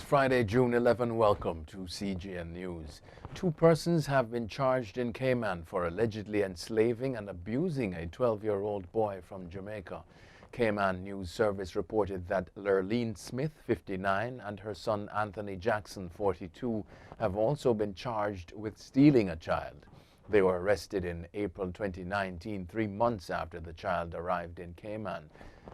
Friday, June 11. Welcome to CGN News. Two persons have been charged in Cayman for allegedly enslaving and abusing a 12-year-old boy from Jamaica. Cayman News Service reported that Lurleen Smith, 59, and her son Anthony Jackson, 42, have also been charged with stealing a child. They were arrested in April 2019, 3 months after the child arrived in Cayman.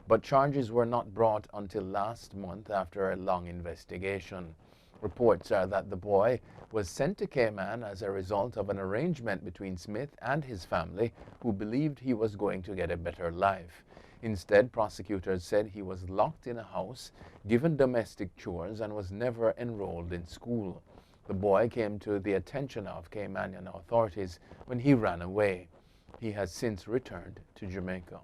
But charges were not brought until last month after a long investigation. Reports are that the boy was sent to Cayman as a result of an arrangement between Smith and his family, who believed he was going to get a better life. Instead, prosecutors said he was locked in a house, given domestic chores, and was never enrolled in school. The boy came to the attention of Caymanian authorities when he ran away. He has since returned to Jamaica.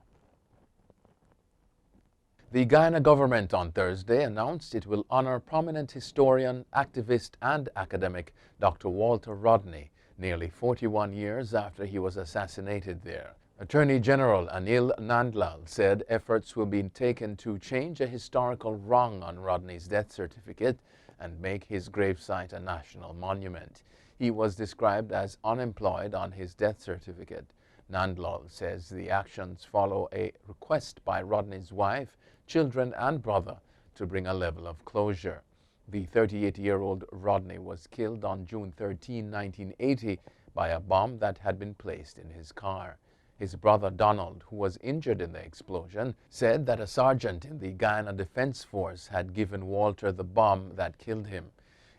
The Guyana government on Thursday announced it will honor prominent historian, activist, and academic Dr. Walter Rodney, nearly 41 years after he was assassinated there. Attorney General Anil Nandlal said efforts will be taken to change a historical wrong on Rodney's death certificate and make his gravesite a national monument. He was described as unemployed on his death certificate. Nandlal says the actions follow a request by Rodney's wife, children, and brother to bring a level of closure. The 38-year-old Rodney was killed on June 13, 1980 by a bomb that had been placed in his car. His brother Donald, who was injured in the explosion, said that a sergeant in the Guyana Defense Force had given Walter the bomb that killed him.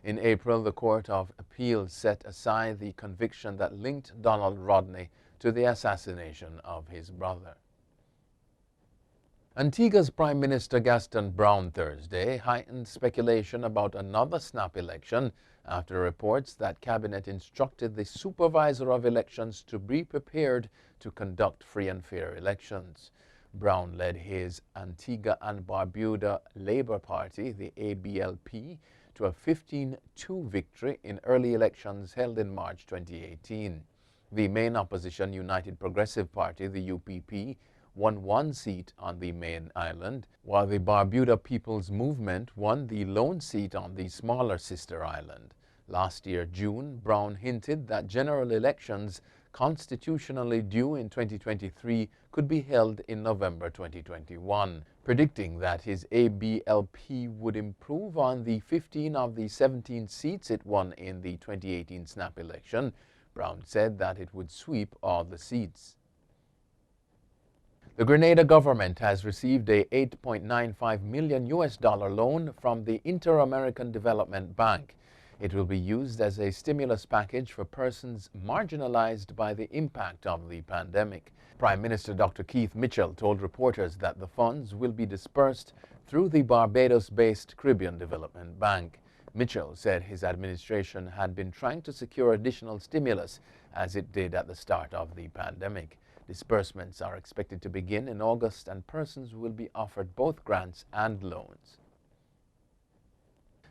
In April, the Court of Appeal set aside the conviction that linked Donald Rodney to the assassination of his brother. Antigua's Prime Minister Gaston Brown Thursday heightened speculation about another snap election after reports that Cabinet instructed the Supervisor of Elections to be prepared to conduct free and fair elections. Brown led his Antigua and Barbuda Labour Party, the ABLP, to a 15-2 victory in early elections held in March 2018. The main opposition United Progressive Party, the UPP, won 1 seat on the main island, while the Barbuda People's Movement won the lone seat on the smaller sister island. Last year, June, Brown hinted that general elections constitutionally due in 2023 could be held in November 2021, predicting that his ABLP would improve on the 15 of the 17 seats it won in the 2018 snap election. Brown said that it would sweep all the seats. The Grenada government has received a $8.95 million loan from the Inter-American Development Bank. It will be used as a stimulus package for persons marginalized by the impact of the pandemic. Prime Minister Dr. Keith Mitchell told reporters that the funds will be dispersed through the Barbados-based Caribbean Development Bank. Mitchell said his administration had been trying to secure additional stimulus as it did at the start of the pandemic. Disbursements are expected to begin in August, and persons will be offered both grants and loans.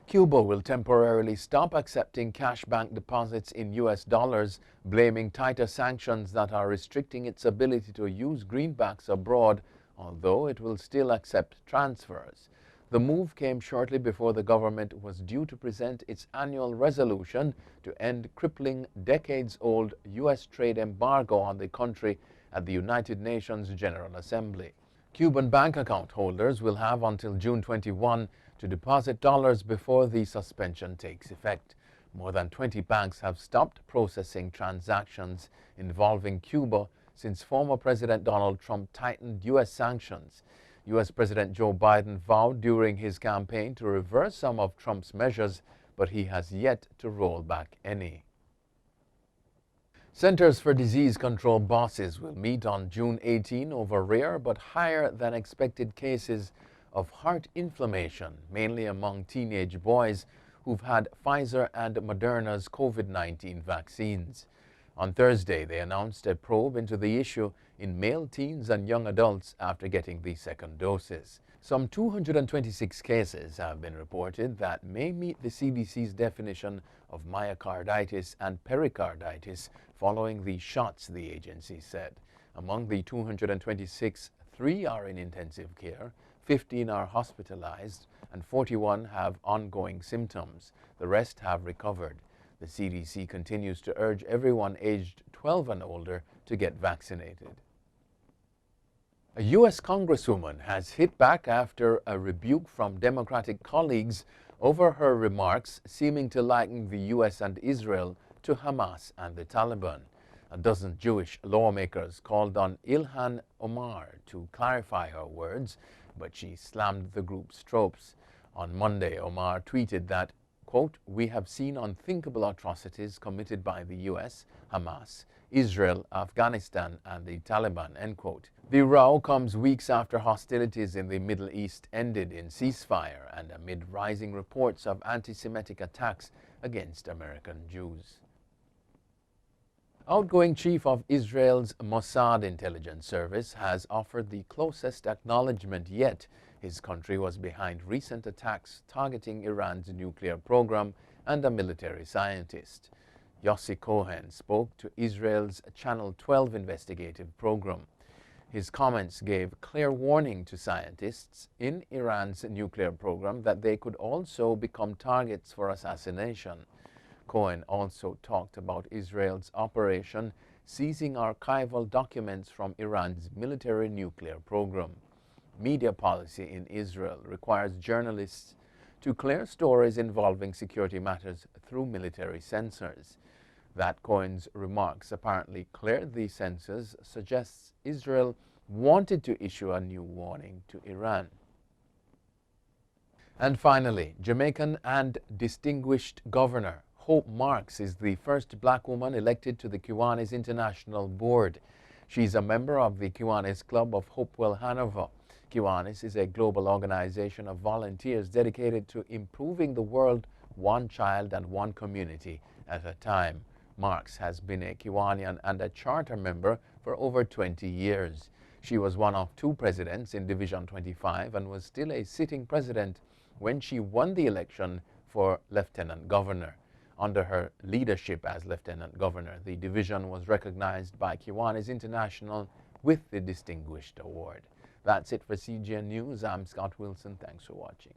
Cuba will temporarily stop accepting cash bank deposits in US dollars, blaming tighter sanctions that are restricting its ability to use greenbacks abroad, although it will still accept transfers. The move came shortly before the government was due to present its annual resolution to end crippling decades-old U.S. trade embargo on the country at the United Nations General Assembly. Cuban bank account holders will have until June 21 to deposit dollars before the suspension takes effect. More than 20 banks have stopped processing transactions involving Cuba since former President Donald Trump tightened U.S. sanctions. U.S. President Joe Biden vowed during his campaign to reverse some of Trump's measures, but he has yet to roll back any. Centers for Disease Control bosses will meet on June 18 over rare but higher than expected cases of heart inflammation, mainly among teenage boys who've had Pfizer and Moderna's COVID-19 vaccines. On Thursday, they announced a probe into the issue in male teens and young adults after getting the second doses. Some 226 cases have been reported that may meet the CDC's definition of myocarditis and pericarditis following the shots, the agency said. Among the 226, 3 are in intensive care, 15 are hospitalized, and 41 have ongoing symptoms. The rest have recovered. The CDC continues to urge everyone aged 12 and older to get vaccinated. A U.S. congresswoman has hit back after a rebuke from Democratic colleagues over her remarks seeming to liken the U.S. and Israel to Hamas and the Taliban. A dozen Jewish lawmakers called on Ilhan Omar to clarify her words, but she slammed the group's tropes. On Monday, Omar tweeted that, quote, "We have seen unthinkable atrocities committed by the U.S., Hamas, Israel, Afghanistan, and the Taliban," end quote. The row comes weeks after hostilities in the Middle East ended in ceasefire and amid rising reports of anti-Semitic attacks against American Jews. Outgoing chief of Israel's Mossad intelligence service has offered the closest acknowledgement yet his country was behind recent attacks targeting Iran's nuclear program and a military scientist. Yossi Cohen spoke to Israel's Channel 12 investigative program. His comments gave clear warning to scientists in Iran's nuclear program that they could also become targets for assassination. Cohen also talked about Israel's operation seizing archival documents from Iran's military nuclear program. Media policy in Israel requires journalists to clear stories involving security matters through military censors. That Cohen's remarks apparently cleared the censors suggests Israel wanted to issue a new warning to Iran. And finally, Jamaican and distinguished governor Hope Marks is the first black woman elected to the Kiwanis International Board. She's a member of the Kiwanis Club of Hopewell Hanover. Kiwanis is a global organization of volunteers dedicated to improving the world one child and one community at a time. Marks has been a Kiwanian and a charter member for over 20 years. She was one of two presidents in Division 25 and was still a sitting president when she won the election for lieutenant governor. Under her leadership as lieutenant governor, the division was recognized by Kiwanis International with the Distinguished Award. That's it for CGN News. I'm Scott Wilson. Thanks for watching.